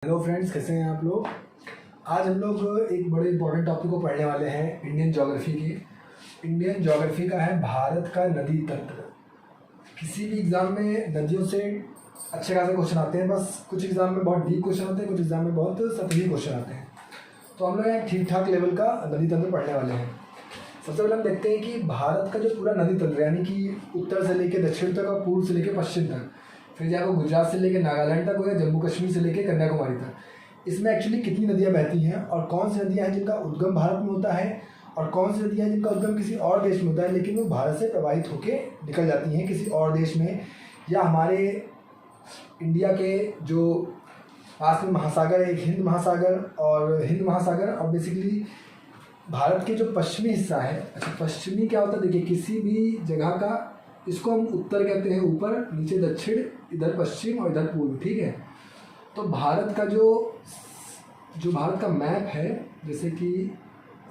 Hello friends, कैसे हैं आप लोग। आज हम लोग एक बड़े इंपॉर्टेंट टॉपिक को पढ़ने वाले हैं इंडियन ज्योग्राफी की। इंडियन ज्योग्राफी का है भारत का नदी तंत्र। किसी भी एग्ज़ाम में नदियों से अच्छे खासे क्वेश्चन आते हैं, बस कुछ एग्ज़ाम में बहुत डीप क्वेश्चन आते हैं, कुछ एग्ज़ाम में बहुत सतही क्वेश्चन आते हैं। तो हम लोग यहाँ ठीक ठाक लेवल का नदी तंत्र पढ़ने वाले हैं। सबसे पहले हम देखते हैं कि भारत का जो पूरा नदी तंत्र यानी कि उत्तर से लेकर दक्षिण तक और पूर्व से लेकर पश्चिम तक, फिर चाहे वो गुजरात से लेकर नागालैंड तक हो या जम्मू कश्मीर से लेकर कन्याकुमारी तक, इसमें एक्चुअली कितनी नदियाँ बहती हैं और कौन सी नदियाँ हैं जिनका उद्गम भारत में होता है और कौन सी नदियाँ हैं जिनका उद्गम किसी और देश में होता है, लेकिन वो भारत से प्रवाहित होकर निकल जाती हैं किसी और देश में, या हमारे इंडिया के जो पास में महासागर है, एक हिंद महासागर और बेसिकली भारत के जो पश्चिमी हिस्सा है। अच्छा, पश्चिमी क्या होता है, देखिए किसी भी जगह का, इसको हम उत्तर कहते हैं ऊपर, नीचे दक्षिण, इधर पश्चिम और इधर पूर्व, ठीक है। तो भारत का जो भारत का मैप है, जैसे कि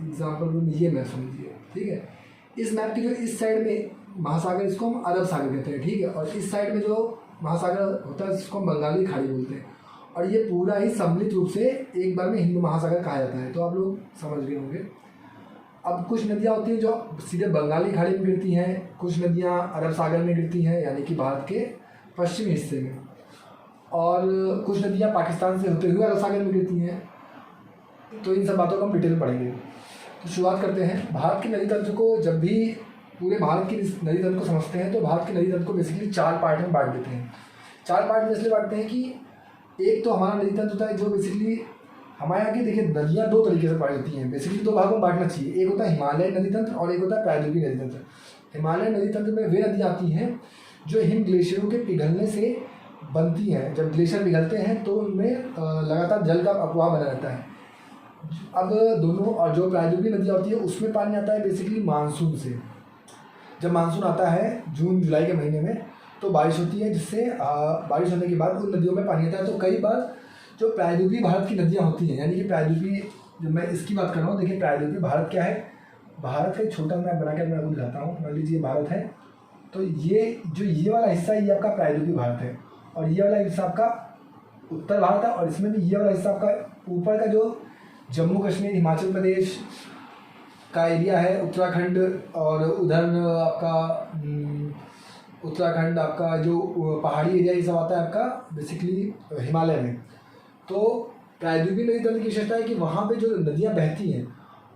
एग्जाम्पल में ये मैप समझिए, ठीक है। इस मैप की जो इस साइड में महासागर, इसको हम अरब सागर कहते हैं, ठीक है। और इस साइड में जो महासागर होता है इसको हम बंगाली खाड़ी बोलते हैं, और ये पूरा ही सम्मिलित रूप से एक बार में हिंद महासागर कहा जाता है। तो आप लोग समझ गए होंगे। अब कुछ नदियाँ होती हैं जो सीधे बंगाली खाड़ी में गिरती हैं, कुछ नदियाँ अरब सागर में गिरती हैं यानी कि भारत के पश्चिमी हिस्से में, और कुछ नदियाँ पाकिस्तान से होते हुए अरब सागर में गिरती हैं। तो इन सब बातों को हम डिटेल में पढ़ेंगे। तो शुरुआत करते हैं। भारत के नदी तंत्र को, जब भी पूरे भारत की नदी तंत्र को समझते हैं तो भारत के नदी तंत्र को बेसिकली 4 पार्ट में बांट देते हैं। 4 पार्ट में इसलिए बांटते हैं कि एक तो हमारा नदी तंत्र होता है जो बेसिकली हमारे यहाँ की, देखिए नदियाँ 2 तरीके से पाई जाती हैं, बेसिकली 2 भागों में बांटना चाहिए। एक होता है हिमालयन नदी तंत्र और एक होता है प्रायद्वीपीय नदी तंत्र। हिमालयन नदी तंत्र में वे नदियाँ आती हैं जो हिम ग्लेशियरों के पिघलने से बनती हैं। जब ग्लेशियर पिघलते हैं तो उनमें लगातार जल का अप्रवाह बना रहता है। अब दोनों, और जो प्रायद्वीपीय नदियाँ होती है उसमें पानी आता है बेसिकली मानसून से। जब मानसून आता है जून जुलाई के महीने में तो बारिश होती है, जिससे बारिश होने के बाद उन नदियों में पानी आता है। तो कई बार जो प्रायद्वीपीय भारत की नदियाँ होती हैं, यानी कि प्रायद्वीपीय, जो मैं इसकी बात कर रहा हूँ, देखिए प्रायद्वीपीय भारत क्या है, भारत का एक छोटा मैप बना के मैं आपको दिखाता हूँ। मान लीजिए भारत है, तो ये वाला हिस्सा ये आपका प्रायद्वीपीय भारत है, और ये वाला हिस्सा आपका उत्तर भारत है, और इसमें भी ये वाला हिस्सा आपका ऊपर का जो जम्मू कश्मीर हिमाचल प्रदेश का एरिया है, उत्तराखंड, और उधर आपका उत्तराखंड, आपका जो पहाड़ी एरिया, ये सब आता है आपका बेसिकली हिमालय में। तो प्रायद्वीपीय नदी तंत्र की विशेषता है कि वहाँ पे जो नदियाँ बहती हैं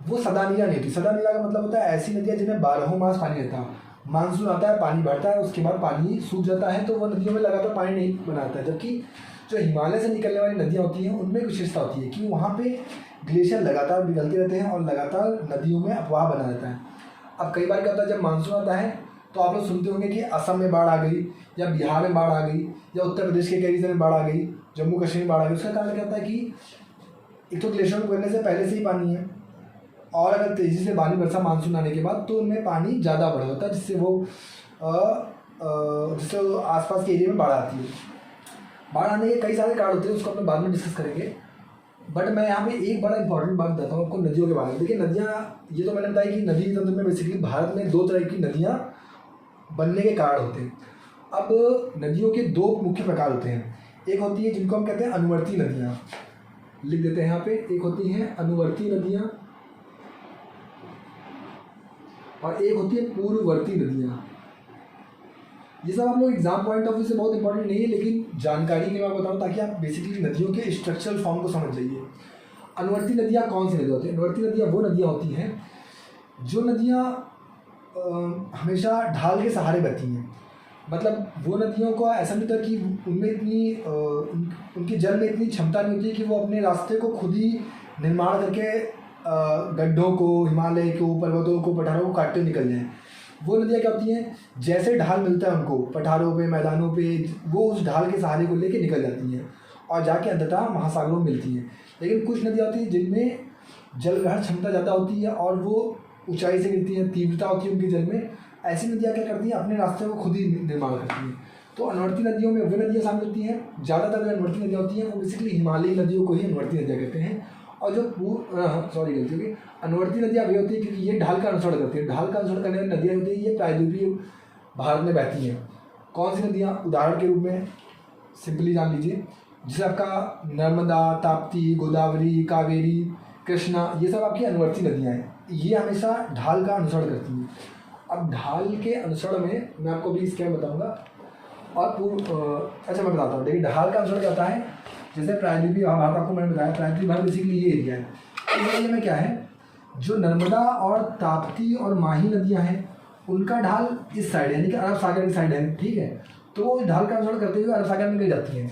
वो सदानीला नहीं होती। सदानीला का मतलब होता है ऐसी नदियाँ जिनमें 12 मास पानी रहता है। मानसून आता है, पानी बढ़ता है, उसके बाद पानी सूख जाता है, तो वो नदियों में लगातार पानी नहीं बनाता है। जबकि जो हिमालय से निकलने वाली नदियाँ होती हैं उनमें एक विशेषता होती है कि वहाँ पे ग्लेशियर लगातार पिघलते रहते हैं और लगातार नदियों में अफवाह बना रहता है। अब कई बार क्या होता है, जब मानसून आता है तो आप लोग सुनते होंगे कि असम में बाढ़ आ गई, या बिहार में बाढ़ आ गई, या उत्तर प्रदेश के कई रीजन में बाढ़ आ गई, जम्मू कश्मीर में बाढ़ आ गई। उसका कारण क्या होता है कि एक तो ग्लेशियर में गिरने से पहले से ही पानी है, और अगर तेज़ी से पानी बरसा मानसून आने के बाद तो उनमें पानी ज़्यादा बढ़ जाता है, जिससे वो आसपास के एरिया में बाढ़ आती है। बाढ़ आने के कई सारे कारण होते हैं, उसको अपने बाद में डिस्कस करेंगे। बट मैं यहाँ पे एक बड़ा इंपॉर्टेंट बात बताता हूँ आपको नदियों के बारे में। देखिए नदियाँ, ये तो मैंने बताया कि नदी तंत्र में बेसिकली भारत में 2 तरह की नदियाँ बनने के कारण होते हैं। अब नदियों के 2 मुख्य प्रकार होते हैं। एक होती है जिनको हम कहते हैं अनुवर्ती नदियाँ, लिख देते हैं यहाँ पे। एक होती हैं अनुवर्ती नदियाँ और एक होती है पूर्ववर्ती नदियाँ। ये सब आप लोग एग्जाम पॉइंट ऑफ व्यू से बहुत इंपॉर्टेंट नहीं है, लेकिन जानकारी के लिए मैं बताऊँ ताकि आप बेसिकली नदियों के स्ट्रक्चरल फॉर्म को समझ जाइए। अनुवर्ती नदियाँ कौन सी नदियाँ होती हैं? अनुवर्ती नदियाँ वो नदियाँ होती हैं जो नदियाँ हमेशा ढाल के सहारे बहती हैं। मतलब वो नदियों को ऐसा नहीं होता कि उनमें इतनी उनके जल में इतनी क्षमता नहीं होती कि वो अपने रास्ते को खुद ही निर्माण करके गड्ढों को, हिमालय को, पर्वतों को, पठारों को काटते निकल जाएँ। वो नदियाँ क्या होती हैं, जैसे ढाल मिलता है उनको पठारों पे, मैदानों पे, वो उस ढाल के सहारे को लेके निकल जाती हैं और जाके अंततः महासागरों में मिलती हैं। लेकिन कुछ नदियाँ होती हैं जिनमें जल ग्रहण क्षमता ज़्यादा होती है और वो ऊंचाई से गिरती हैं, तीव्रता होती है उनके जल में। ऐसी नदियाँ क्या करती हैं, अपने रास्ते को खुद ही निर्माण करती हैं। तो अनुवर्ती नदियों में वे नदियाँ शामिल होती हैं। ज़्यादातर जो अनुवर्ती नदियाँ होती हैं वो बेसिकली हिमालयी नदियों को ही अनुवर्ती नदियाँ कहते हैं। और जो गलती होगी, अनुवर्ती नदियाँ वे होती है क्योंकि ये ढाल का अनुसरण करती है। ढाल का अनुसरण करने वाली नदियाँ होती है ये प्रायद्वीपीय भारत में बहती हैं। कौन सी नदियाँ, उदाहरण के रूप में सिंपली जान लीजिए, जैसे आपका नर्मदा, ताप्ती, गोदावरी, कावेरी, कृष्णा, ये सब आपकी अनुवर्ती नदियाँ हैं। ये हमेशा ढाल का अनुसरण करती हैं। अब ढाल के अनुसरण में मैं आपको भी इसके बारे में बताऊँगा। और अच्छा मैं बताता हूँ। देखिए ढाल का अनुसरण क्या होता है, जैसे प्रायद्वीपीय भाग आपको मैंने बताया, प्रायद्वीपीय भाग बेसिकली ये एरिया है। इस एरिया में क्या है, जो नर्मदा और ताप्ती और माही नदियाँ हैं उनका ढाल इस साइड यानी कि अरब सागर की साइड है, ठीक है। तो वो ढाल का अनुसरण करते हुए अरब सागर में गिर जाती हैं।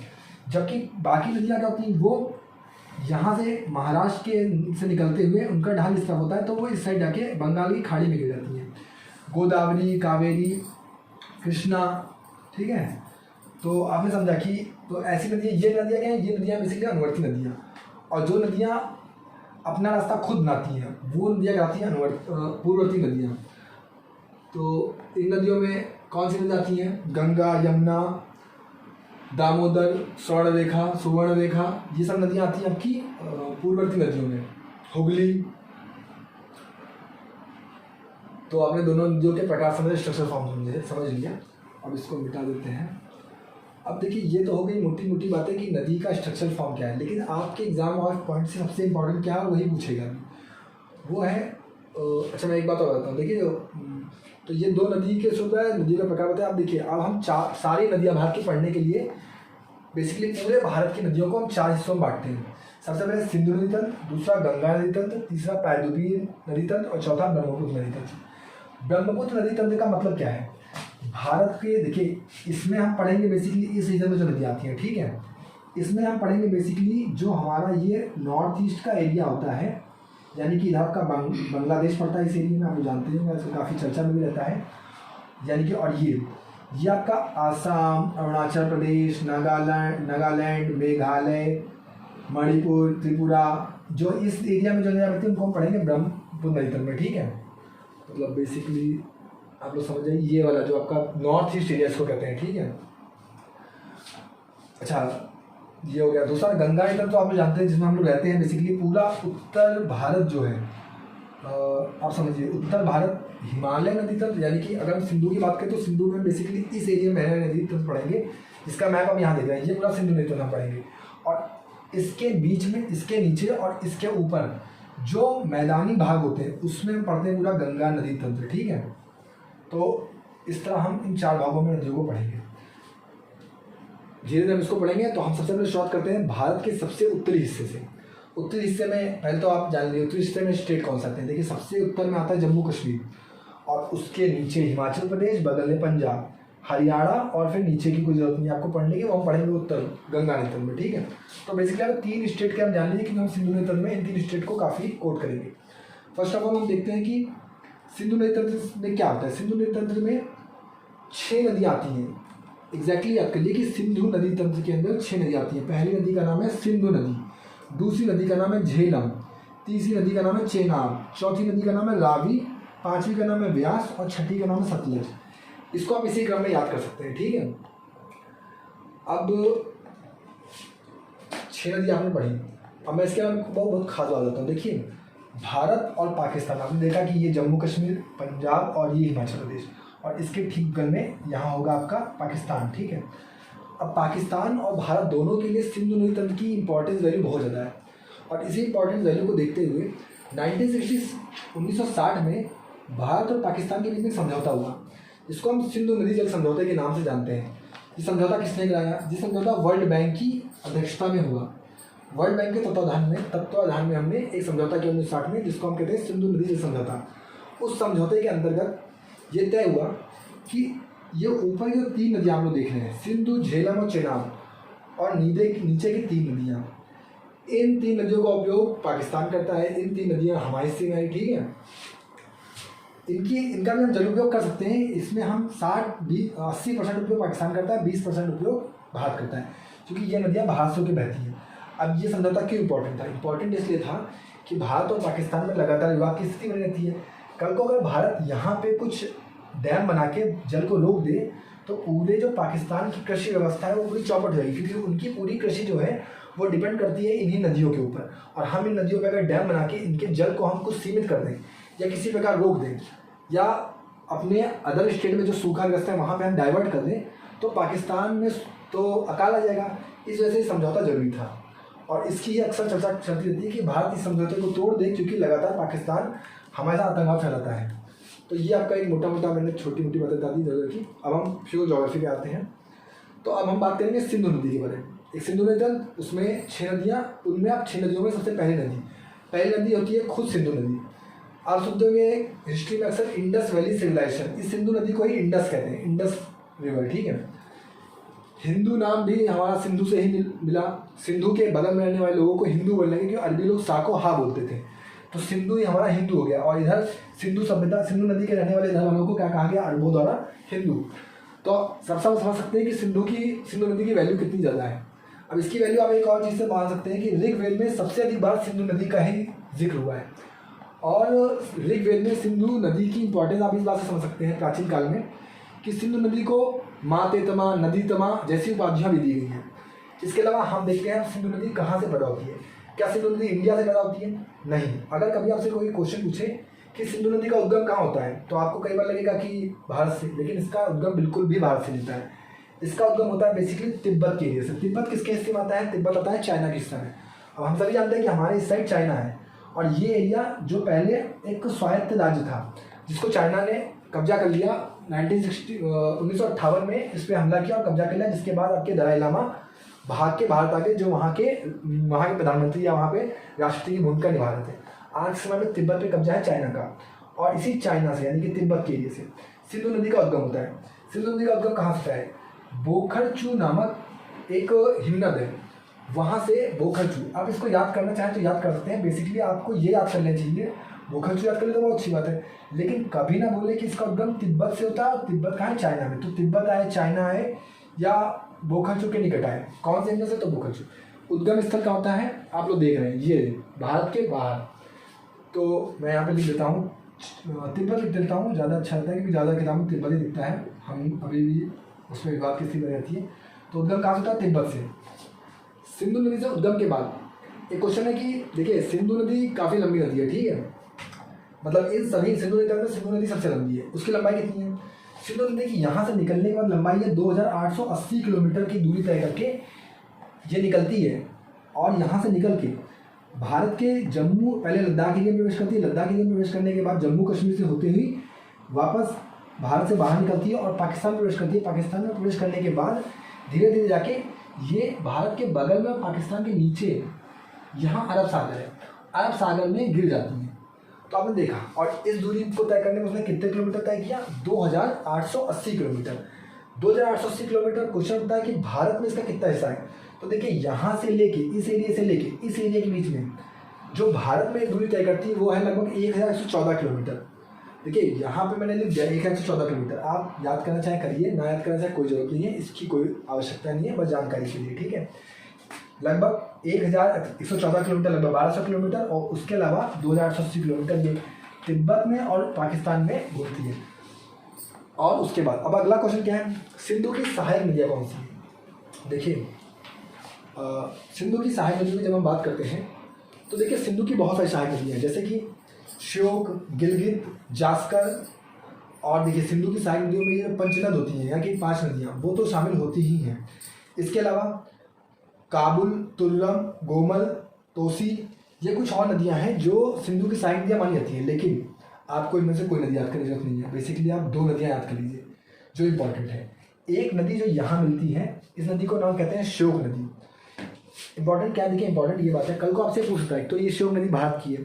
जबकि बाकी नदियाँ क्या होती हैं, वो यहाँ से महाराष्ट्र के से निकलते हुए उनका ढाल इस तरफ होता है, तो वो इस साइड जाके बंगाल की खाड़ी में गिर जाती हैं। गोदावरी, कावेरी, कृष्णा, ठीक है। तो आपने समझा कि तो ऐसी नदियाँ, ये नदियाँ क्या हैं, ये नदियाँ बेसिकली अनुवर्ती नदियाँ। और जो नदियाँ अपना रास्ता खुद बनाती हैं वो नदियाँ कहलाती हैं पूर्ववर्ती नदियाँ। तो इन नदियों में कौन सी नदियाँ आती हैं, गंगा, यमुना, दामोदर, सुवर्ण रेखा, ये सब नदियाँ आती हैं आपकी पूर्ववर्ती नदियों में। हुगली। तो आपने दोनों नदियों के प्रकार समझे, स्ट्रक्चर फॉर्म समझ लिया। अब इसको मिटा देते हैं। अब देखिए ये तो हो गई मोटी मोटी बातें कि नदी का स्ट्रक्चर फॉर्म क्या है, लेकिन आपके एग्जाम और पॉइंट से सबसे इम्पोर्टेंट क्या है वही पूछेगा, वो है अच्छा मैं एक बात और बताता हूँ। देखिए तो ये दो नदी के सूत्र है, नदी का प्रकार बताया। आप देखिए अब हम सारी नदियाँ भारत की पढ़ने के लिए बेसिकली पूरे भारत की नदियों को हम 4 हिस्सों में बांटते हैं। सबसे पहले सिंधु नदी तंत्र, दूसरा गंगा नदी तंत्र, तीसरा प्रायद्वीपीय नदी तंत्र और चौथा ब्रह्मपुत्र नदी तंत्र। ब्रह्मपुत्र नदी तंत्र का मतलब क्या है, भारत के देखिए इसमें हम पढ़ेंगे बेसिकली इस रीजन में जो नदियाँ आती हैं, ठीक है। इसमें हम पढ़ेंगे बेसिकली जो हमारा ये नॉर्थ ईस्ट का एरिया होता है, यानी कि इधर आपका बांग्लादेश पड़ता है इस एरिया में, आप जानते हैं, इसको काफ़ी चर्चा में भी रहता है। यानी कि और ये आपका आसाम, अरुणाचल प्रदेश, नागालैंड, मेघालय, मणिपुर, त्रिपुरा, जो इस एरिया में जो नदियाँ पड़ती हैं उनको हम पढ़ेंगे ब्रह्मपुत्र नदी तंत्र में, ठीक है। मतलब बेसिकली आप लोग समझ जाइए, ये वाला जो आपका नॉर्थ ईस्ट एरिया इसको कहते हैं, ठीक है। अच्छा ये हो गया। दूसरा गंगा नदी तो आप लोग जानते हैं जिसमें हम लोग रहते हैं, बेसिकली पूरा उत्तर भारत जो है आप समझिए उत्तर भारत हिमालय नदी तंत्र, यानी कि अगर हम सिंधु की बात करें तो सिंधु में बेसिकली इस एरिया में नदी तंत्र पढ़ेंगे। इसका मैप हम यहाँ देख रहे हैं, ये पूरा सिंधु नदी तंत्र हम पढ़ेंगे। और इसके बीच में, इसके नीचे और इसके ऊपर जो मैदानी भाग होते हैं उसमें हम पढ़ते हैं पूरा गंगा नदी तंत्र, ठीक है। तो इस तरह हम इन 4 भागों में नदियों को पढ़ेंगे। धीरे धीरे हम इसको पढ़ेंगे। तो हम सबसे पहले शुरुआत करते हैं भारत के सबसे उत्तरी हिस्से से। उत्तरी हिस्से में पहले तो आप जान लीजिए उत्तरी हिस्से में स्टेट कौन सा आते हैं। देखिए सबसे उत्तर में आता है जम्मू कश्मीर, और उसके नीचे हिमाचल प्रदेश, बगल में पंजाब, हरियाणा, और फिर नीचे की कोई जरूरत नहीं आपको पढ़ने की, वो हम पढ़ेंगे उत्तर गंगा नदी तंत्र में, ठीक है। तो बेसिकली आप 3 स्टेट के हम जान लीजिए कि हम सिंधु नदी तंत्र में इन 3 स्टेट को काफ़ी कोट करेंगे। फर्स्ट ऑफ ऑल हम देखते हैं कि सिंधु नदी तंत्र में क्या होता है। सिंधु नदी तंत्र में 6 नदियाँ आती हैं। एग्जैक्टली याद करिए कि सिंधु नदी तंत्र के अंदर 6 नदी आती हैं। पहली नदी का नाम है सिंधु नदी, दूसरी नदी का नाम है झेलम, तीसरी नदी का नाम है चेनाब, चौथी नदी का नाम है रावी, पांचवी का नाम है व्यास और छठी का नाम है सतलज। इसको आप इसी क्रम में याद कर सकते हैं, ठीक है। अब 6 नदी आपने पढ़ी। अब मैं इसके बारे में बहुत खास बात बताता हूँ। देखिए भारत और पाकिस्तान, आपने देखा कि ये जम्मू कश्मीर, पंजाब और ये हिमाचल प्रदेश, और इसके ठीक बगल में यहाँ होगा आपका पाकिस्तान, ठीक है। अब पाकिस्तान और भारत दोनों के लिए सिंधु नदी तंत्र की इंपॉर्टेंस वैल्यू बहुत ज़्यादा है। और इसी इंपॉर्टेंस वैल्यू को देखते हुए 1960 में भारत और पाकिस्तान के बीच में समझौता हुआ, जिसको हम सिंधु नदी जल समझौते के नाम से जानते हैं। ये समझौता किसने कराया? ये समझौता वर्ल्ड बैंक की अध्यक्षता में हुआ। वर्ल्ड बैंक के तत्वाधान में हमने एक समझौता किया 1960 में, जिसको हम कहते हैं सिंधु नदी जल समझौता। उस समझौते के अंतर्गत ये तय हुआ कि ये ऊपर जो 3 नदियाँ हम लोग देख रहे हैं, सिंधु, झेलम और चेनाब, और नीचे की 3 नदियाँ, इन 3 नदियों का उपयोग पाकिस्तान करता है। इन 3 नदियाँ हमारे हिस्से में आई, ठीक है। इनका भी हम जल उपयोग कर सकते हैं। इसमें हम 80% उपयोग पाकिस्तान करता है, 20% उपयोग भारत करता है, क्योंकि ये नदियाँ भारत से होकर बहती हैं। अब ये समझौता क्यों इंपॉर्टेंट था? इंपॉर्टेंट इसलिए था कि भारत और पाकिस्तान में लगातार विवाद की स्थिति बनी रहती है। कल को अगर भारत यहाँ पे कुछ डैम बना के जल को रोक दे तो पूरे जो पाकिस्तान की कृषि व्यवस्था है वो पूरी चौपट हो जाएगी, क्योंकि उनकी पूरी कृषि जो है वो डिपेंड करती है इन्हीं नदियों के ऊपर। और हम इन नदियों पर अगर डैम बना के इनके जल को हम कुछ सीमित कर दें या किसी प्रकार रोक दें, या अपने अदर स्टेट में जो सूखा ग्रस्त है वहाँ पे हम डाइवर्ट कर दें, तो पाकिस्तान में तो अकाल आ जाएगा, इस वजह से ये समझौता जरूरी था और इसकी अक्सर चर्चा चलती रहती है कि भारत इस समझौते को तोड़ दे क्योंकि लगातार पाकिस्तान हमारे साथ आतंकवाद फैलाता है। तो ये आपका एक मोटा मोटा मैंने छोटी मोटी बातें बता दी जगह की। अब हम प्योर ज्योग्राफी पे आते हैं। तो अब हम बात करेंगे सिंधु नदी के बारे में। एक सिंधु नदी, उसमें 6 नदियाँ, उनमें आप 6 नदियों में सबसे पहली नदी होती है खुद सिंधु नदी। आप सुनते होंगे हिस्ट्री में अक्सर इंडस वैली सिविलाइजेशन, इस सिंधु नदी को ही इंडस कहते हैं, इंडस रिवर, ठीक है। हिंदू नाम भी हमारा सिंधु से ही मिला। सिंधु के बगल में रहने वाले लोगों को हिंदू बोलने लगे क्योंकि अरबी लोग सा को हा बोलते थे, तो सिंधु ही हमारा हिंदू हो गया। और इधर सिंधु सभ्यता, सिंधु नदी के रहने वाले इधर वालों को क्या कहा गया, अरबों द्वारा हिंदू। तो सबसे समझ सकते हैं कि सिंधु नदी की वैल्यू कितनी ज़्यादा है। अब इसकी वैल्यू आप एक और चीज़ से मान सकते हैं कि ऋग्वेद में सबसे अधिक बार सिंधु नदी का ही जिक्र हुआ है। और ऋग्वेद में सिंधु नदी की इंपॉर्टेंस आप इस बात से समझ सकते हैं प्राचीन काल में कि सिंधु नदी को माँ तेतमा, नदी तमा जैसी उपाधियाँ भी दी गई हैं। इसके अलावा हम देखते हैं सिंधु नदी कहाँ से पैदा होती है। क्या सिंधु नदी इंडिया से पैदा होती है? नहीं। अगर कभी आपसे कोई क्वेश्चन पूछे कि सिंधु नदी का उद्गम कहाँ होता है तो आपको कई बार लगेगा कि भारत से, लेकिन इसका उद्गम बिल्कुल भी भारत से नहीं होता है। इसका उद्गम होता है बेसिकली तिब्बत के एरिया से। तिब्बत किसके हिस्से में आता है? तिब्बत आता है चाइना के हिस्से में। अब हम सभी जानते हैं कि हमारे इस साइड चाइना है और ये एरिया जो पहले एक स्वायत्त राज्य था जिसको चाइना ने कब्जा कर लिया 1958 में इस पर हमला किया और कब्जा कर लिया, जिसके बाद आपके दलाई लामा भाग के भारत आ गए, जो वहाँ के प्रधानमंत्री या वहाँ पे राष्ट्रपति की भूमिका निभा रहे थे। आज के समय में तिब्बत पे कब्जा है चाइना का और इसी चाइना से यानी कि तिब्बत के एरिया से सिंधु नदी का उद्गम होता है। सिंधु नदी का उद्गम कहाँ से है? बोखरचू नामक एक हिमनद है, वहाँ से बोखरचू। आप इसको याद करना चाहें तो याद कर सकते हैं। बेसिकली आपको ये याद कर लेना चाहिए, बोखरचू याद कर ले तो बहुत अच्छी बात है, लेकिन कभी ना बोले कि इसका उद्गम तिब्बत से होता है और तिब्बत कहाँ है? चाइना में। तो तिब्बत आए, चाइना आए या बोखरचू के निकट आए, कौन से इनमें से? तो बोखरचू। उद्गम स्थल कहाँ होता है? आप लोग देख रहे हैं ये भारत के बाहर। तो मैं यहाँ पे लिख देता हूँ तिब्बत, लिख देता हूँ, ज़्यादा अच्छा रहता है क्योंकि ज़्यादा किताब में तिब्बत ही दिखता है। हम अभी भी उसमें विवाद की स्थिति रहती है। तो उद्गम कहाँ से होता है? तिब्बत से। सिंधु नदी से उद्गम के बाद एक क्वेश्चन है कि देखिए सिंधु नदी काफ़ी लंबी नदी है, ठीक है, मतलब इन सभी सिंधु नदी में सिंधु नदी सबसे लंबी है। उसकी लंबाई कितनी है? सिंधु नदी की यहाँ से निकलने के बाद लंबाई है 2880 किलोमीटर की दूरी तय करके ये निकलती है और यहाँ से निकल के भारत के जम्मू, पहले लद्दाख एरिया में प्रवेश करती है, लद्दाख एरिया में प्रवेश करने के बाद जम्मू कश्मीर से होते हुई वापस भारत से बाहर निकलती है और पाकिस्तान में प्रवेश करती है। पाकिस्तान में प्रवेश करने के बाद धीरे धीरे जाके ये भारत के बगल में पाकिस्तान के नीचे यहाँ अरब सागर है, अरब सागर में गिर जाती है। तो आपने देखा, और इस दूरी को तय करने में उसने कितने किलोमीटर तय किया? 2880 किलोमीटर। 2880 किलोमीटर। क्वेश्चन होता है कि भारत में इसका कितना हिस्सा है? तो देखिए यहाँ से लेके इस एरिया से लेके इस एरिया के बीच में जो भारत में दूरी तय करती है वो है लगभग 1114 किलोमीटर। देखिए यहाँ पे मैंने लिख दिया 1114 किलोमीटर। आप याद करना चाहे करिए, ना याद करना चाहे कोई जरूरत नहीं है, इसकी कोई आवश्यकता नहीं है, बस जानकारी के लिए, ठीक है। लगभग 1114 किलोमीटर, लगभग 1200 किलोमीटर, और उसके अलावा 2880 किलोमीटर ये तिब्बत में और पाकिस्तान में घूमती है। और उसके बाद अब अगला क्वेश्चन क्या है? सिंधु की सहायक नदियाँ कौन सी है? देखिए सिंधु की सहायक नदियों की जब हम बात करते हैं तो देखिए सिंधु की बहुत सारी सहायक नदियाँ हैं, जैसे कि श्योक, गिलगित, जास्कर, और देखिए सिंधु की सहायक नदियों में ये पंचनद होती हैं, यहाँ की 5 नदियाँ वो तो शामिल होती ही हैं। इसके अलावा काबुल, तुर्रम, गोमल, तोसी, ये कुछ और नदियाँ हैं जो सिंधु की सहायक नदियाँ मानी जाती हैं। लेकिन आपको इनमें से कोई नदी याद करने की जरूरत नहीं है। बेसिकली आप 2 नदियाँ याद कर लीजिए जो इम्पोर्टेंट है। एक नदी जो यहाँ मिलती है, इस नदी को नाम कहते हैं श्योक नदी। इंपॉर्टेंट क्या? देखिए इंपॉर्टेंट ये बात है, कल को आपसे पूछ सकता है तो ये श्योक नदी भारत की है,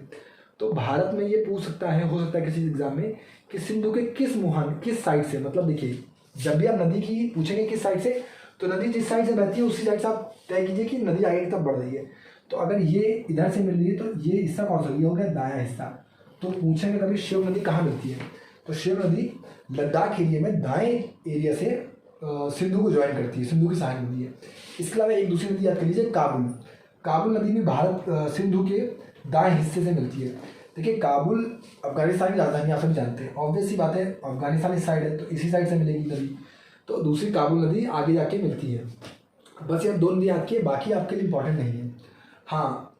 तो भारत में ये पूछ सकता है, हो सकता है किसी एग्जाम में, कि सिंधु के किस मुहाने, किस साइड से, मतलब देखिए जब भी आप नदी की पूछेंगे किस साइड से, तो नदी जिस साइड से बहती है उसी साइड से आप तय कीजिए कि नदी आगे की तरफ बढ़ रही है। तो अगर ये इधर से मिल रही है तो ये हिस्सा कौन सा? ये हो गया दायां हिस्सा। तो पूछेंगे कभी श्योक नदी कहाँ मिलती है, तो श्योक नदी लद्दाख एरिया में दाएं एरिया से सिंधु को ज्वाइन करती है, सिंधु की सहायक नदी है। इसके अलावा एक दूसरी नदी याद कर लीजिए, काबुल। काबुल नदी भी भारत सिंधु के दाएं हिस्से से मिलती है। देखिए काबुल अफगानिस्तान की राजधानी, आप सभी जानते हैं, ऑब्वियस सी बात है, अफगानिस्तान इस साइड है तो इसी साइड से मिलेगी नदी, तो दूसरी काबुल नदी आगे जाके मिलती है। बस ये 2 नदी याद किए, बाकी आपके लिए इंपॉर्टेंट नहीं है। हाँ,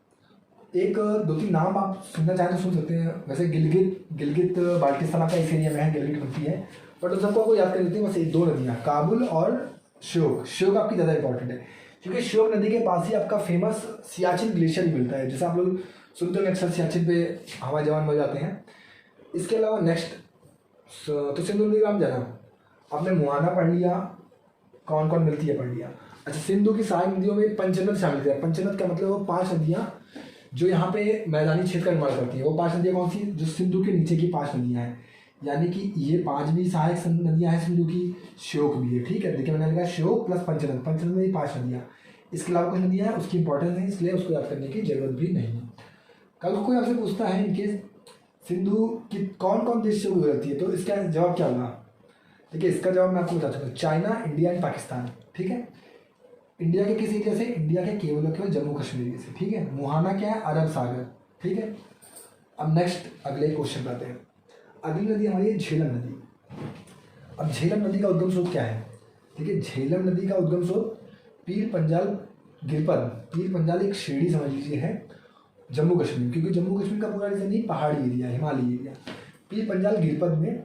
एक 2-3 नाम आप सुनना चाहें तो सुन सकते हैं। वैसे गिलगित बाल्टिस्तान का इस एरिया में है, गिलगित बनती है, बट उन सबको आपको याद कर लेते हैं। बस ये 2 नदियाँ, काबुल और श्योक। श्योक आपकी ज़्यादा इंपॉर्टेंट है क्योंकि श्योक नदी के पास ही आपका फेमस सियाचिन ग्लेशियर भी मिलता है, जैसे आप लोग सुनते होंगे अक्सर सियाचिन पे हवाई जवान मर जाते हैं। इसके अलावा नेक्स्ट तो सिंधु नदी का नाम जाना, आपने मुहाना पढ़ लिया, कौन कौन मिलती है पढ़ लिया। अच्छा, सिंधु की सहायक नदियों में पंचनद शामिल है। पंचनद का मतलब वो 5 नदियाँ जो यहाँ पे मैदानी क्षेत्र का निर्माण करती है। वो 5 नदियाँ कौन सी, जो सिंधु के नीचे की 5 नदियाँ हैं, यानी कि ये 5 भी सहायक नदियाँ हैं सिंधु की, श्योक भी है। ठीक है, देखिए मैंने लिखा श्योक प्लस पंचनद, पंचनद में 5 नदियाँ। इसके अलावा कुछ नदियाँ हैं, उसकी इंपॉर्टेंस है इसलिए उसको याद करने की जरूरत भी नहीं है। कल कोई आपसे पूछता है इनकेस सिंधु की कौन कौन देश से गुजरती है, तो इसका जवाब क्या होगा। देखिए इसका जवाब मैं आपको बता चुका हूँ, चाइना, इंडिया एंड पाकिस्तान। ठीक है, इंडिया के किस एरिया से, इंडिया के केवल और केवल जम्मू कश्मीर से। ठीक है, मुहाना क्या है, अरब सागर। ठीक है, अब नेक्स्ट अगले क्वेश्चन पे आते हैं। अगली नदी हमारी है झेलम नदी। अब झेलम नदी का उद्गम स्रोत क्या है। देखिए झेलम नदी का उद्गम स्रोत पीर पंजाल गिरपद, पीर पंजाल एक श्रेणी समझ लीजिए है जम्मू कश्मीर, क्योंकि जम्मू कश्मीर का पूरा रीजन ही पहाड़ी एरिया, हिमालयी एरिया। पीर पंजाल गिरपद में,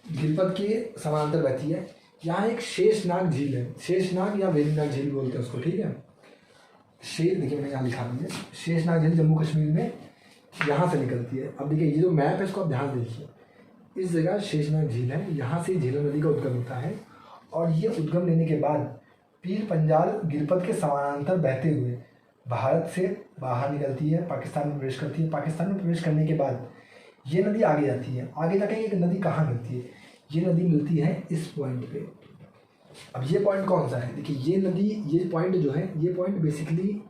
गिरपद के समानांतर बहती है। यहाँ एक शेषनाग झील है, शेषनाग या वेरीनाग झील बोलते हैं उसको। ठीक है, देखिए मैंने यहाँ लिखा है, शेषनाग झील जम्मू कश्मीर में यहाँ से निकलती है। अब देखिए ये जो मैप है इसको आप ध्यान देखिए, इस जगह शेषनाग झील है, यहाँ से झेलम नदी का उद्गम होता है और ये उद्गम लेने के बाद पीर पंजाल गिरपद के समानांतर बहते हुए भारत से बाहर निकलती है, पाकिस्तान में प्रवेश करती है। पाकिस्तान में प्रवेश करने के बाद ये नदी आगे जाती है। आगे जाके ये नदी कहाँ मिलती है, ये नदी मिलती है इस पॉइंट पे। अब ये पॉइंट कौन सा है, देखिए ये नदी, ये पॉइंट जो है, ये पॉइंट बेसिकली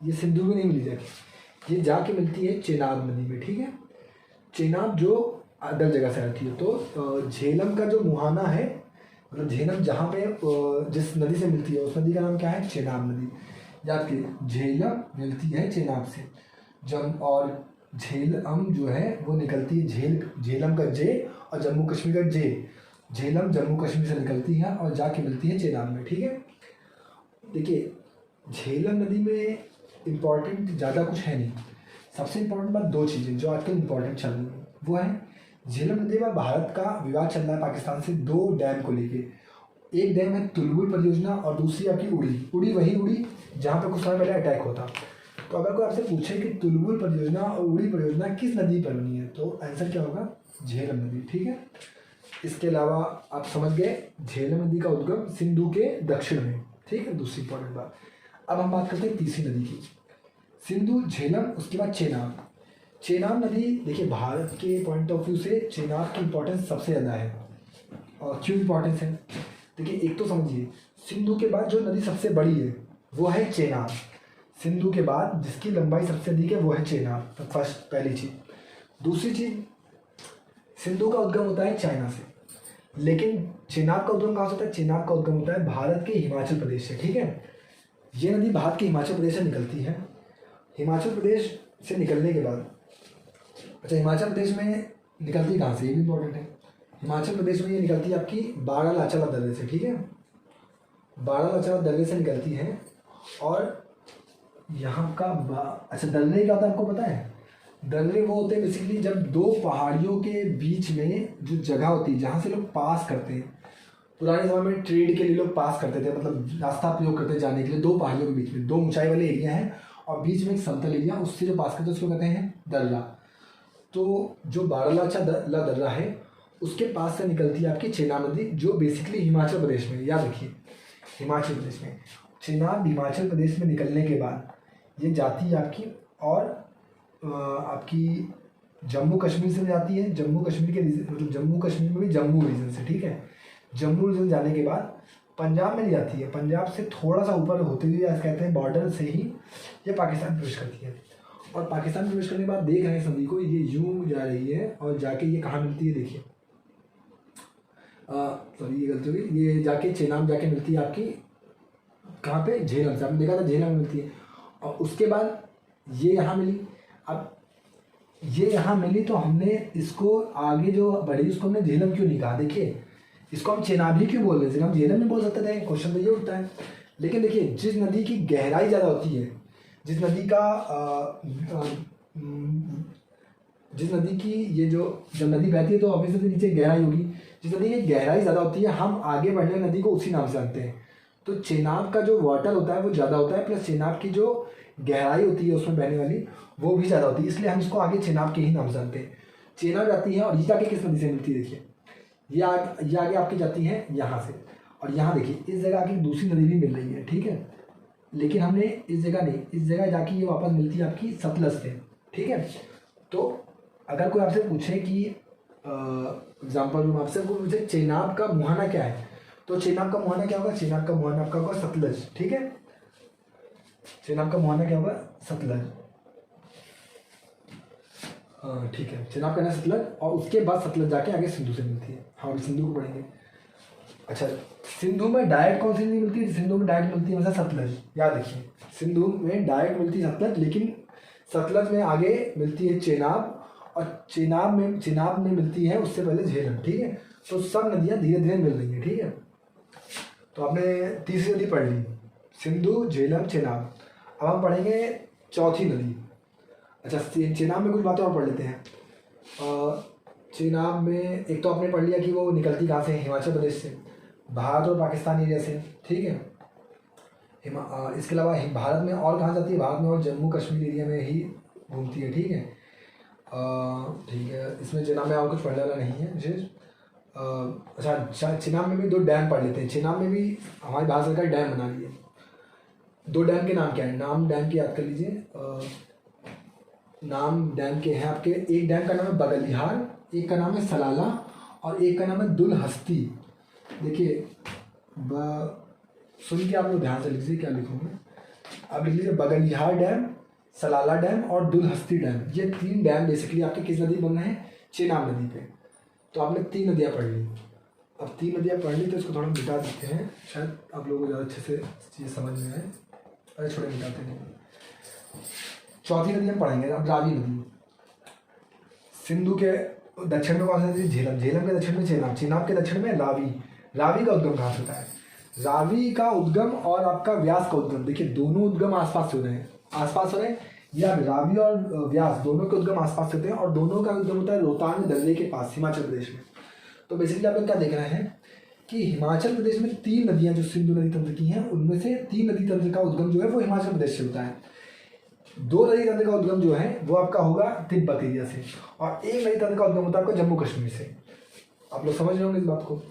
ये सिंधु में नहीं मिली जाके, ये जाके मिलती है चेनाब नदी में। ठीक है, चेनाब जो अदर जगह से आती है। तो झेलम का जो मुहाना है, मतलब झेलम जहाँ पे जिस नदी से मिलती है उस नदी का नाम क्या है, चेनाब नदी। याद कीजिए झेलम मिलती है चेनाब से, और झेलम जो है वो निकलती है झेलम का जे और जम्मू कश्मीर का जे। झेलम जम्मू कश्मीर से निकलती है और जाके मिलती है चेनाब में। ठीक है, देखिए झेलम नदी में इम्पॉर्टेंट ज़्यादा कुछ है नहीं, सबसे इम्पोर्टेंट बात 2 चीज़ें जो आजकल इम्पोर्टेंट चल रही है वो है झेलम नदी में भारत का विवाद चल रहा है पाकिस्तान से 2 डैम को लेके। एक डैम है तुलबुल परियोजना और दूसरी आपकी उड़ी वही उड़ी जहाँ पे कुछ समय पहले अटैक होता। तो अगर कोई आपसे पूछे कि तुलबुल परियोजना और उड़ी परियोजना किस नदी पर बनी है, तो आंसर क्या होगा, झेलम नदी। ठीक है, इसके अलावा आप समझ गए झेलम नदी का उद्गम सिंधु के दक्षिण में। ठीक है, दूसरी इंपॉर्टेंट बात। अब हम बात करते हैं तीसरी नदी की, सिंधु, झेलम, उसके बाद चेनाब। चेनाब नदी, देखिए भारत के पॉइंट ऑफ व्यू से चेनाब की इंपॉर्टेंस सबसे ज़्यादा है। और क्यों इंपॉर्टेंस है, देखिए एक तो समझिए सिंधु के बाद जो नदी सबसे बड़ी है वो है चेनाब। सिंधु के बाद जिसकी लंबाई सबसे अधिक है वो है चेनाब, तो फर्स्ट पहली चीज़। दूसरी चीज़, सिंधु का उद्गम होता है चाइना से, लेकिन चेनाब का उद्गम कहाँ से होता है, चेनाब का उद्गम होता है भारत के हिमाचल प्रदेश से। ठीक है, ये नदी भारत के हिमाचल प्रदेश से निकलती है। हिमाचल प्रदेश से निकलने के बाद, अच्छा हिमाचल प्रदेश में निकलती कहाँ से, ये भी इम्पोर्टेंट है। हिमाचल प्रदेश में ये निकलती है आपकी बारालाचा दर्रे से। ठीक है, बारालाचा दर्रे से निकलती है और यहाँ का अच्छा दर्रे क्या होता है आपको पता है, दर्रे वो होते हैं बेसिकली जब 2 पहाड़ियों के बीच में जो जगह होती है जहाँ से लोग पास करते हैं। पुराने समय में ट्रेड के लिए लोग पास करते थे, मतलब रास्ता प्रयोग करते जाने के लिए 2 पहाड़ियों के बीच में 2 ऊंचाई वाले एरिया हैं और बीच में एक समतल एरिया, उससे जो पास करते हैं उसको कहते हैं दर्रा। तो जो बारालाचा दर्रा है उसके पास से निकलती है आपकी चेनाब नदी, जो बेसिकली हिमाचल प्रदेश में, याद रखिए हिमाचल प्रदेश में। चेनाब हिमाचल प्रदेश में निकलने के बाद ये जाती है आपकी और आपकी जम्मू कश्मीर से जाती है, जम्मू कश्मीर के मतलब जम्मू कश्मीर में भी जम्मू रीजन से। ठीक है, जम्मू रीजन जाने के बाद पंजाब में जाती है, पंजाब से थोड़ा सा ऊपर होते हुए कहते हैं बॉर्डर से ही ये पाकिस्तान प्रवेश करती है। और पाकिस्तान प्रवेश करने के बाद देख रहे हैं सभी को, ये यूं जा रही है और जाके ये कहाँ मिलती है, देखिए सॉरी ये गलती हो गई, ये जाके चेनाब जाके मिलती है आपकी कहाँ पे, झेलम से। आपने देखा था झेलम में मिलती है और उसके बाद ये यहाँ मिली। अब ये यहाँ मिली तो हमने इसको आगे जो बढ़ी उसको हमने झेलम क्यों नहीं कहा, देखिए इसको हम चेनाब ही क्यों बोल रहे थे, हम झेलम नहीं बोल सकते थे, क्वेश्चन तो ये उठता है। लेकिन देखिए जिस नदी की गहराई ज़्यादा होती है, जिस नदी की ये जो जब नदी बहती है तो ऑब्वियसली नीचे गहराई होगी, जिस नदी की गहराई ज़्यादा होती है हम आगे बढ़ने नदी को उसी नाम से जानते हैं। तो चेनाब का जो वाटर होता है वो ज़्यादा होता है, प्लस चेनाब की जो गहराई होती है उसमें बहने वाली वो भी ज़्यादा होती है, इसलिए हम इसको आगे चेनाब के ही नाम से जानते हैं। चेनाब जाती है और ये जाके किस नदी से मिलती है, देखिए ये आगे आपकी जाती है यहाँ से, और यहाँ देखिए इस जगह आके दूसरी नदी भी मिल रही है, ठीक है। लेकिन हमने इस जगह नहीं, इस जगह जाके ये वापस मिलती है आपकी सतलज से, ठीक है। तो अगर कोई आपसे पूछे कि एग्जाम्पल में आपसे वो पूछे चेनाब का मुहाना क्या है, तो चेनाब का मुहाना क्या होगा, चेनाब का मुहाना आपका होगा सतलज, ठीक है। चेनाब का मुहाना क्या होगा, सतलज, हाँ ठीक है। चेनाब का नाम सतलज, और उसके बाद सतलज जाके आगे सिंधु से मिलती है। हाँ हम सिंधु को पढ़ेंगे। अच्छा, सिंधु में डायरेक्ट कौन सी नदी मिलती है, सिंधु में डायरेक्ट मिलती है मतलब सतलज, याद रखिए सिंधु में डायरेक्ट मिलती है सतलज, लेकिन सतलज में आगे मिलती है चेनाब, और चेनाब में मिलती है उससे पहले झेलम, ठीक है। तो सब नदियाँ धीरे धीरे मिल रही हैं, ठीक है। तो आपने तीसरी नदी पढ़ ली, सिंधु, झेलम, चेनाब। अब हम पढ़ेंगे चौथी नदी। अच्छा, चेनाब में कुछ बातें और पढ़ लेते हैं। चेनाब में एक तो आपने पढ़ लिया कि वो निकलती कहाँ से है, हिमाचल प्रदेश से, भारत और पाकिस्तान एरिया से, ठीक है। इसके अलावा भारत में और कहाँ जाती है, भारत में और जम्मू कश्मीर एरिया में ही घूमती है, ठीक है। ठीक है, इसमें चेनाब में और कुछ पढ़ने वाला नहीं है विशेष। अच्छा, चेनाब में भी दो डैम पढ़ लेते हैं। चेनाब में भी हमारी भारत सरकार डैम बना रही है। दो डैम के नाम क्या है, नाम डैम की याद कर लीजिए। नाम डैम के हैं आपके, एक डैम का नाम है बगलिहार, एक का नाम है सलाला, और एक का नाम है दुलहस्ती। देखिए सुन के आप लोग ध्यान से लिखिए क्या लिखूँगा। अब लिख लीजिए बगलिहार डैम, सलाला डैम और दुलहस्ती डैम। ये तीन डैम बेसिकली आपके किस नदी बन रहे हैं, चेनाब नदी पे। तो आपने तीन नदियाँ पढ़ ली। अब तीन नदियाँ पढ़ ली तो इसको थोड़ा मिटा देते हैं, शायद आप लोगों को ज़्यादा अच्छे से चीज़ समझ में आए। अरे छोटे मिटाते नहीं। चौथी नदी हम पढ़ेंगे अब, रावी नदी। सिंधु के दक्षिण में कौन सी नदी, झेलम। झेलम के दक्षिण में चेनाब, चेनाब के दक्षिण में रावी। रावी का उद्गम कहाँ से होता है, रावी का उद्गम और आपका व्यास का उद्गम, देखिए दोनों उद्गम आसपास हो रहे हैं, या रावी और व्यास दोनों के उद्गम आसपास होते हैं, और दोनों का उद्गम होता है रोहतांग दर्रे के पास, हिमाचल प्रदेश में। तो बेसिकली आप लोग क्या देख रहे हैं कि हिमाचल प्रदेश में तीन नदियाँ जो सिंधु नदी तंत्र की हैं, उनमें से तीन नदी तंत्र का उद्गम जो है वो हिमाचल प्रदेश से होता है। दो नदी तंत्र का उद्गम जो है वो आपका होगा तिब्बत एरिया से, और एक नदी तंत्र का उद्गम होता है आपका जम्मू कश्मीर से। आप लोग समझ रहे होंगे इस बात को।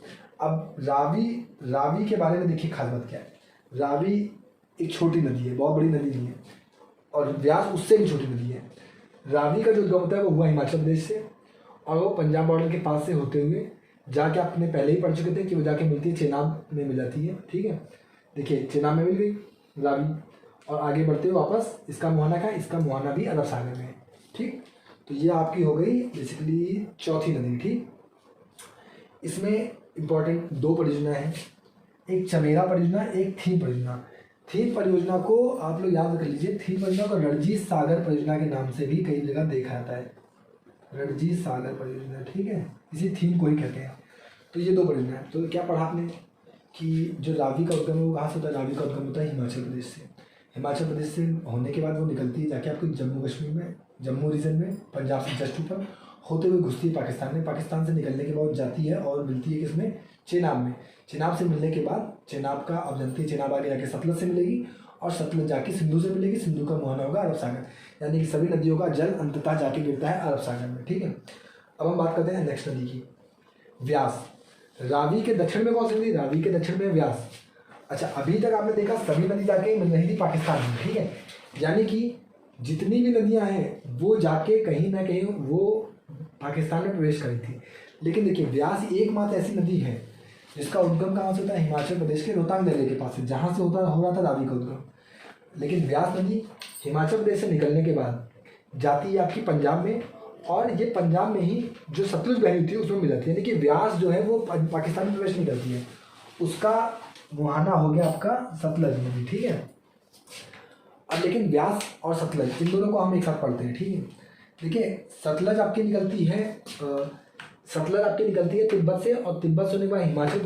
अब रावी के बारे में देखिए खास बात क्या है। रावी एक छोटी नदी है, बहुत बड़ी नदी नहीं है, और व्यास उससे भी छोटी नदी है। रावी का जो उद्गम होता है वो हुआ हिमाचल प्रदेश से, और वो पंजाब बॉर्डर के पास से होते हुए जाके आपने पहले ही पढ़ चुके थे कि वो जाके मिलती है चेनाब में मिल जाती है, ठीक है। देखिए चेनाब में मिल गई रावी, और आगे बढ़ते हुए वापस इसका मुहाना का, इसका मुहाना भी अरब सागर में है, ठीक। तो ये आपकी हो गई बेसिकली चौथी नदी, ठीक। इसमें इंपॉर्टेंट दो परियोजना है, एक चमेरा परियोजना, एक थीम परियोजना। थीम परियोजना को आप लोग याद कर लीजिए, थीम परियोजना को रणजीत सागर परियोजना के नाम से भी कई जगह देखा जाता है, रणजीत सागर परियोजना, ठीक है, इसी थीम को ही कहते हैं। तो ये दो परियोजना है। तो क्या पढ़ा आपने कि जो रावी का उद्गम है वो कहाँ से होता है, रावी का उद्गम होता है हिमाचल प्रदेश से। हिमाचल प्रदेश से होने के बाद वो निकलती है जाके आपको जम्मू कश्मीर में, जम्मू रीजन में, पंजाब से जस्ट ऊपर होते हुए घुसती है पाकिस्तान में। पाकिस्तान से निकलने के बाद जाती है और मिलती है किसमें, चेनाब में। चेनाब से मिलने के बाद चेनाब का अब जानती है, चेनाब आगे जाके सतलज से मिलेगी, और सतलज जाके सिंधु से मिलेगी, सिंधु का मुहाना होगा अरब सागर, यानी कि सभी नदियों का जल अंततः जाके गिरता है अरब सागर में, ठीक है। अब हम बात करते हैं नेक्स्ट नदी की, व्यास। रावी के दक्षिण में कौन सी नदी, रावी के दक्षिण में व्यास। अच्छा, अभी तक आपने देखा सभी नदी जाके मिल रही थी पाकिस्तान में, ठीक है, यानी कि जितनी भी नदियां हैं वो जाके कहीं ना कहीं वो पाकिस्तान में प्रवेश करी थी। लेकिन देखिए व्यास एकमात्र ऐसी नदी है जिसका उद्गम कहाँ से होता है, हिमाचल प्रदेश के रोहतांग दर्रे के पास से, जहाँ से हो रहा था रावी का उद्गम। लेकिन व्यास नदी हिमाचल प्रदेश से निकलने के बाद जाती है आपकी पंजाब में, और ये पंजाब में ही जो सतलुज बहनी थी उसमें मिल जाती है, यानी कि व्यास जो है वो पाकिस्तान में प्रवेश नहीं करती है, उसका मुहाना हो गया आपका सतलज नदी, ठीक है। अब लेकिन व्यास और सतलज इन दोनों को हम एक साथ पढ़ते हैं, ठीक है। देखिए सतलज आपकी निकलती है तिब्बत से, और तिब्बत से होने के बाद हिमाचल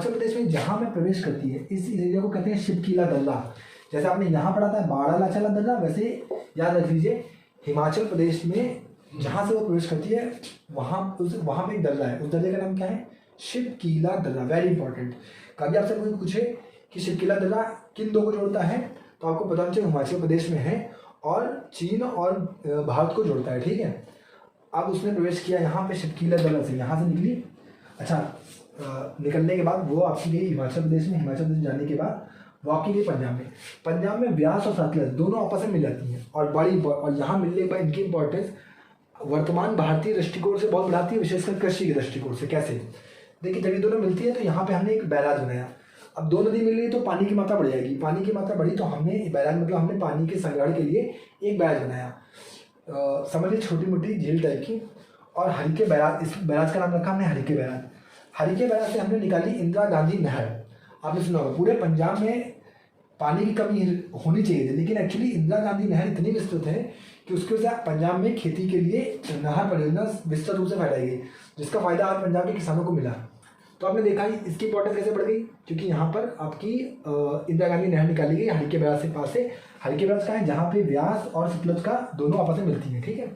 प्रदेश में जहाँ में प्रवेश करती है इस एरिया को कहते हैं शिवकीला दर्रा। जैसे आपने यहाँ पढ़ा था बाड़ा लाचाला दर्रा, वैसे याद रख लीजिए हिमाचल प्रदेश में जहाँ से वो प्रवेश करती है वहाँ पे एक दर्रा है, उस दर्रे का नाम क्या है, शिवकीला दर्रा। Very important. कभी आपसे कोई पूछे कि शिपकीला दर्रा किन दो को जोड़ता है, तो आपको पता होना चाहिए हिमाचल प्रदेश में है और चीन और भारत को जोड़ता है, ठीक है। अब उसने प्रवेश किया यहाँ पे शिपकीला दर्रा से, यहाँ से निकली। अच्छा, निकलने के बाद वो आपकी गई हिमाचल प्रदेश में, हिमाचल प्रदेश जाने के बाद वो आपकी गई पंजाब में। पंजाब में व्यास और सतलज दोनों आपस में मिल जाती हैं और और यहाँ मिलने के बाद इनकी इंपॉर्टेंस वर्तमान भारतीय दृष्टिकोण से बहुत बढ़ाती है, विशेषकर कृषि के दृष्टिकोण से। कैसे? देखिए, जब ये दोनों मिलती है तो यहाँ पे हमने एक बैराज बनाया। अब दो नदी मिल रही है तो पानी की मात्रा बढ़ जाएगी, पानी की मात्रा बढ़ी तो हमने बैराज मतलब हमने पानी के संग्रहण के लिए एक बैराज बनाया, समझिए छोटी मोटी झील टाइप की। और हरिके बैराज, इस बैराज का नाम रखा हमने हरिके बैराज। हरिके बैराज से हमने निकाली इंदिरा गांधी नहर। आपने सुना होगा पूरे पंजाब में पानी की कमी होनी चाहिए थी, लेकिन एक्चुअली इंदिरा गांधी नहर इतनी विस्तृत है कि उसके वजह से पंजाब में खेती के लिए नहर परियोजना विस्तृत रूप से फैलाई गई, जिसका फायदा आज पंजाब के किसानों को मिला। तो आपने देखा इसकी इंपॉर्टेंस कैसे बढ़ गई, क्योंकि यहाँ पर आपकी इंदिरा गांधी नहर निकाली गई हरिके बैराज से पास से। हरिके बैराज का है जहाँ पे व्यास और सतलज का दोनों आपस में मिलती है, ठीक है।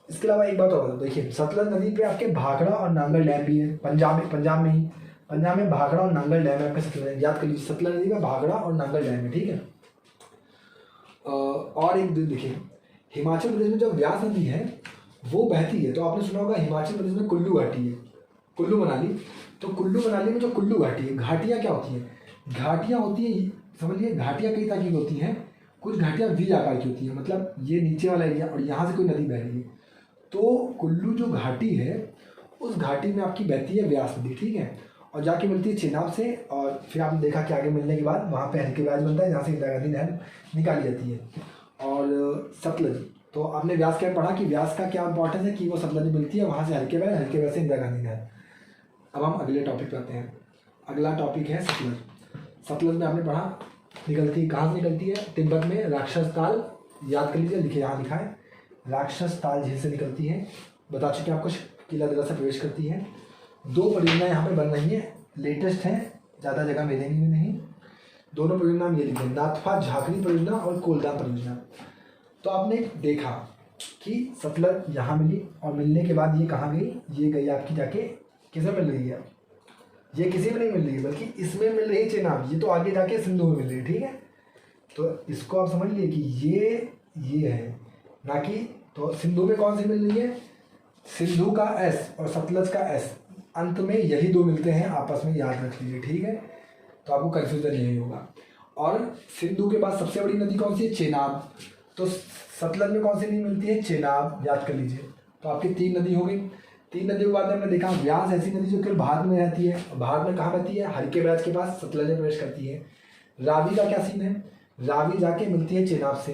इसके अलावा एक बात और देखिए, सतलज नदी पे आपके भाखड़ा और नांगल डैम भी है पंजाब में ही। पंजाब में भाखड़ा और नांगल डैम है आपके सतलज, याद कर लीजिए, सतलज नदी में भाखड़ा और नांगल डैम है, ठीक है। और एक देखिए, हिमाचल प्रदेश में जो व्यास नदी है वो बहती है, तो आपने सुना होगा हिमाचल प्रदेश में कुल्लू घाटी है, कुल्लू मनाली। तो कुल्लू मनाली में जो कुल्लू घाटी है, घाटियाँ क्या होती हैं? घाटियाँ होती हैं, समझिए घाटियाँ कई तरह की होती हैं। कुछ घाटियाँ वी आकार की होती हैं, मतलब ये नीचे वाला एरिया और यहाँ से कोई नदी बह रही है, तो कुल्लू जो घाटी है उस घाटी में आपकी बहती है व्यास नदी, ठीक है। और जाके मिलती है चेनाब से, और फिर आपने देखा कि आगे मिलने के बाद वहाँ पे हरिके बैराज बनता है जहाँ से इंदिरा गांधी नहर निकाली जाती है। और सतलज, तो आपने व्यास क्या पढ़ा कि व्यास का क्या इंपॉर्टेंस है कि वो सतलज मिलती है वहाँ से हरिके बैराज से इंदिरा गांधी नहर। अब हम अगले टॉपिक पे आते हैं। अगला टॉपिक है सतलज। सतलज में आपने पढ़ा निकलती कहाँ से निकलती है? तिब्बत में राक्षस ताल, याद कर लीजिए, लिखिए यहाँ लिखा है राक्षस ताल झील से निकलती है। बता चुके आपको किला दर्रा से प्रवेश करती है। दो परियोजना यहाँ पे बन रही हैं, लेटेस्ट हैं, ज़्यादा जगह मिलेंगी भी नहीं। दोनों परियोजना हम ये लिखें, नाथपा झाकरी परियोजना और कोलदाम परियोजना। तो आपने देखा कि सतलज यहाँ मिली और मिलने के बाद ये कहाँ गई? ये गई आपकी जाके किसे मिल रही है? ये किसी में नहीं मिल रही है, बल्कि इसमें मिल रही है चेनाब, ये तो आगे जाके सिंधु में मिल रही है, ठीक है। तो इसको आप समझ लिए कि ये है ना कि, तो सिंधु में कौन सी मिल रही है? सिंधु का एस और सतलज का एस, अंत में यही दो मिलते हैं आपस में, याद रख लीजिए, ठीक है। तो आपको कंफ्यूजन नहीं होगा। और सिंधु के बाद सबसे बड़ी नदी कौन सी है? चेनाब। तो सतलज में कौन सी नदी मिलती है? चेनाब, याद कर लीजिए। तो आपकी 3 नदी हो गई। 3 नदियों के बाद हमने देखा व्यास ऐसी नदी जो केवल भारत में रहती है। भारत में कहाँ रहती है? हरिके बैराज के पास सतलज में प्रवेश करती है। रावी का क्या सीन है? रावी जाके मिलती है चेनाब से,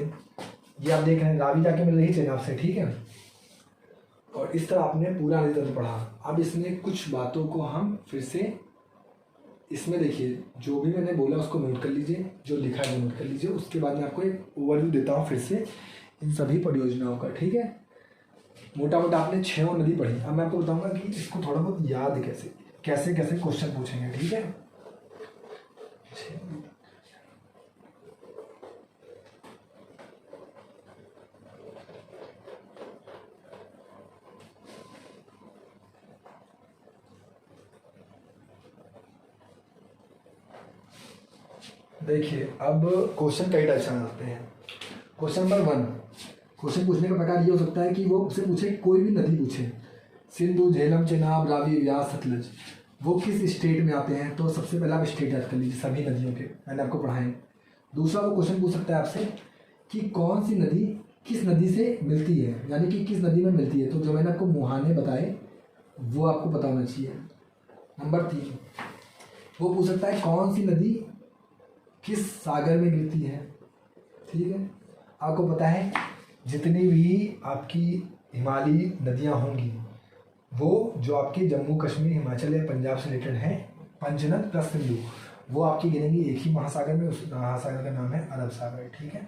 ये आप देख रहे हैं, रावी जाके मिल रही है चेनाब से, ठीक है। और इस तरह आपने पूरा नदी तंत्र पढ़ा। अब इसमें कुछ बातों को हम फिर से, इसमें देखिए जो भी मैंने बोला उसको नोट कर लीजिए, जो लिखा है वो नोट कर लीजिए। उसके बाद मैं आपको एक ओवरव्यू देता हूँ फिर से इन सभी परियोजनाओं का, ठीक है। मोटा मोटा आपने 6 नदी पढ़ी। अब मैं आपको बताऊंगा कि इसको थोड़ा बहुत याद कैसे क्वेश्चन पूछेंगे, ठीक है। देखिए, अब क्वेश्चन कई टाइप से आते हैं। क्वेश्चन नंबर 1, क्वेश्चन पूछने का प्रकार ये हो सकता है कि वो उससे पूछे, कोई भी नदी पूछे, सिंधु, झेलम, चेनाब, रावी, व्यास, सतलज, वो किस स्टेट में आते हैं। तो सबसे पहला आप स्टेट याद कर लीजिए सभी नदियों के, मैंने आपको पढ़ाए। दूसरा वो क्वेश्चन पूछ सकता है आपसे कि कौन सी नदी किस नदी से मिलती है, यानी कि किस नदी में मिलती है। तो जो मैंने आपको मुहाने बताए वो आपको पता होना चाहिए। नंबर 3, वो पूछ सकता है कौन सी नदी किस सागर में गिरती है, ठीक है। आपको पता है जितनी भी आपकी हिमालयी नदियाँ होंगी वो जो आपकी जम्मू कश्मीर, हिमाचल या पंजाब से रिलेटेड हैं, पंचनद प्लस सिंधु, वो आपकी गिरेंगी एक ही महासागर में। उस महासागर का नाम है अरब सागर, ठीक है।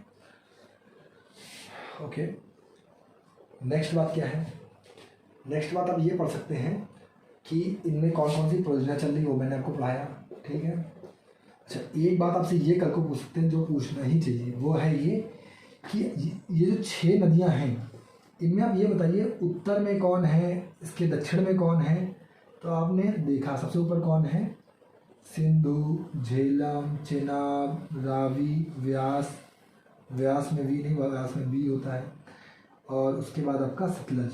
ओके, नेक्स्ट बात क्या है? नेक्स्ट बात आप ये पढ़ सकते हैं कि इनमें कौन कौन सी परियोजना चल रही है, वो मैंने आपको पढ़ाया, ठीक है। अच्छा, एक बात आपसे ये कल को पूछ सकते हैं जो पूछना ही चाहिए, वो है ये कि ये जो 6 नदियां हैं इनमें आप ये बताइए उत्तर में कौन है, इसके दक्षिण में कौन है। तो आपने देखा सबसे ऊपर कौन है? सिंधु, झेलम, चेनाब, रावी, व्यास, व्यास में वी नहीं, व्यास में बी होता है, और उसके बाद आपका सतलज।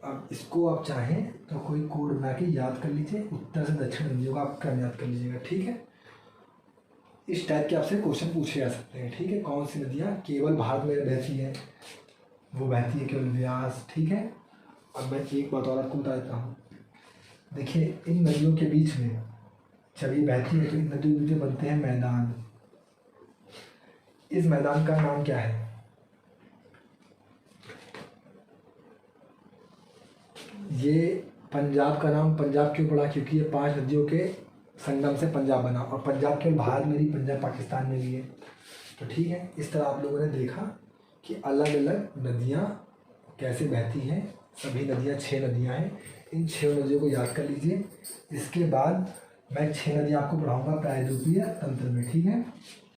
अब इसको आप चाहें तो कोई कोड बना के याद कर लीजिए, उत्तर से दक्षिण नदियों का आप क्रम याद कर लीजिएगा, ठीक है। इस टाइप के आपसे क्वेश्चन पूछे जा सकते हैं, ठीक है। कौन सी नदियाँ केवल भारत में बहती हैं, वो बहती है केवल व्यास, ठीक है। अब मैं एक बात और आपको बता देता हूँ, देखिए इन नदियों के बीच में जब ये बहती है तो इन नदियों के बीच में बनते हैं मैदान। इस मैदान का नाम क्या है? ये पंजाब का नाम पंजाब क्यों पड़ा? क्योंकि ये 5 नदियों के संगम से पंजाब बना, और पंजाब केवल भारत में नहीं, पंजाब पाकिस्तान में भी है। तो ठीक है, इस तरह आप लोगों ने देखा कि अलग अलग नदियाँ कैसे बहती हैं। सभी नदियाँ 6 नदियाँ हैं, इन 6 नदियों को याद कर लीजिए। इसके बाद मैं 6 नदियाँ आपको पढ़ाऊँगा प्रायद्वीपीय तंत्र में, ठीक है।